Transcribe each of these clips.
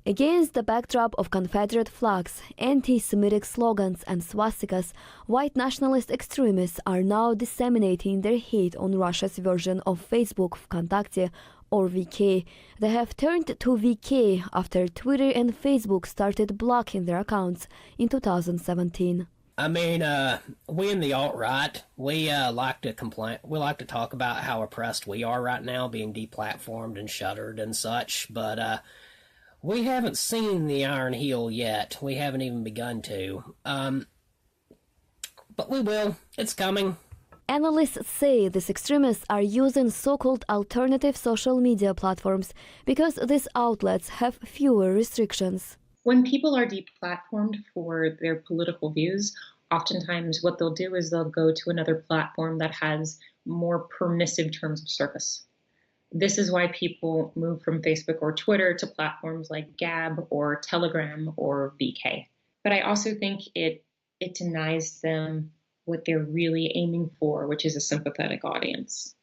Against the backdrop of Confederate flags, anti-Semitic slogans and swastikas, white nationalist extremists are now disseminating their hate on Russia's version of Facebook, Vkontakte, or VK. They have turned to VK after Twitter and Facebook started blocking their accounts in 2017. I mean, we in the alt-right, we like to complain. We like to talk about how oppressed we are right now, being deplatformed and shuttered and such, but we haven't seen the iron heel yet. We haven't even begun to. But we will. It's coming. Analysts say these extremists are using so-called alternative social media platforms because these outlets have fewer restrictions. When people are deplatformed for their political views, oftentimes what they'll do is they'll go to another platform that has more permissive terms of service. This is why people move from Facebook or Twitter to platforms like Gab or Telegram or VK. But I also think it denies them what they're really aiming for, which is a sympathetic audience.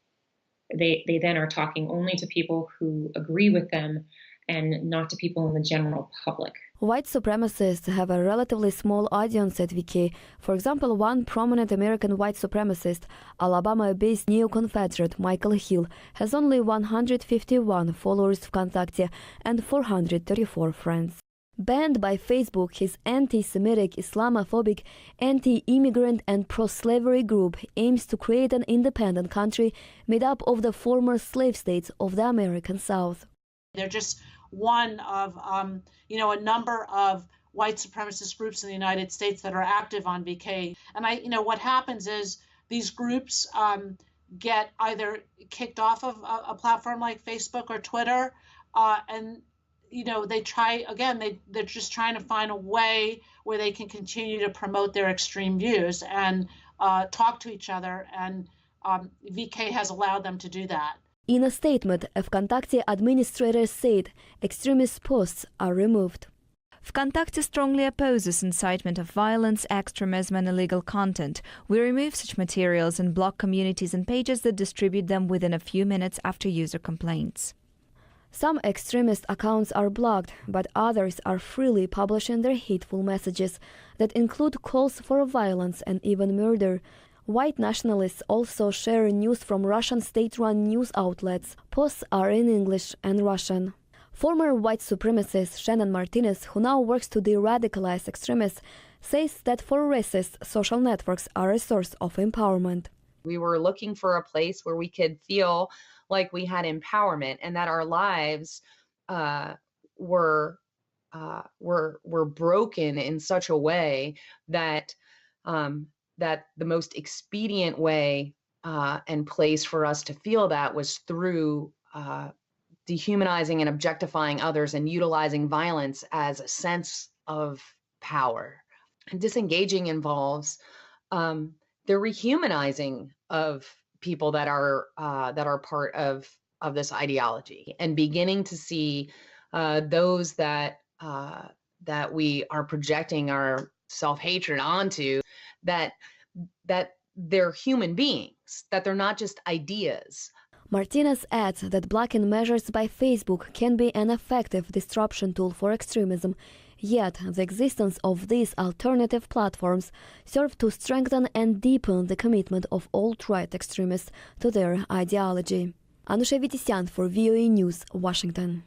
They then are talking only to people who agree with them and not to people in the general public. White supremacists have a relatively small audience at VK. For example, one prominent American white supremacist, Alabama-based neo-Confederate Michael Hill, has only 151 followers Vkontakte and 434 friends. Banned by Facebook, his anti-Semitic, Islamophobic, anti-immigrant and pro-slavery group aims to create an independent country made up of the former slave states of the American South. They're just one of, a number of white supremacist groups in the United States that are active on VK. And what happens is these groups get either kicked off of a platform like Facebook or Twitter, and they try again. They're just trying to find a way where they can continue to promote their extreme views and talk to each other. And VK has allowed them to do that. In a statement, Vkontakte administrators said extremist posts are removed. Vkontakte strongly opposes incitement of violence, extremism and illegal content. We remove such materials and block communities and pages that distribute them within a few minutes after user complaints. Some extremist accounts are blocked, but others are freely publishing their hateful messages that include calls for violence and even murder. White nationalists also share news from Russian state-run news outlets. Posts are in English and Russian. Former white supremacist Shannon Martinez, who now works to de-radicalize extremists, says that for racists, social networks are a source of empowerment. We were looking for a place where we could feel like we had empowerment and that our lives were broken in such a way that that the most expedient way and place for us to feel that was through dehumanizing and objectifying others and utilizing violence as a sense of power. And disengaging involves the rehumanizing of people that are part of this ideology, and beginning to see those that we are projecting our self-hatred onto, that they're human beings, that they're not just ideas. Martinez adds that blocking measures by Facebook can be an effective disruption tool for extremism, yet the existence of these alternative platforms serve to strengthen and deepen the commitment of alt-right extremists to their ideology. Anusha Vitisyan for VOA News, Washington.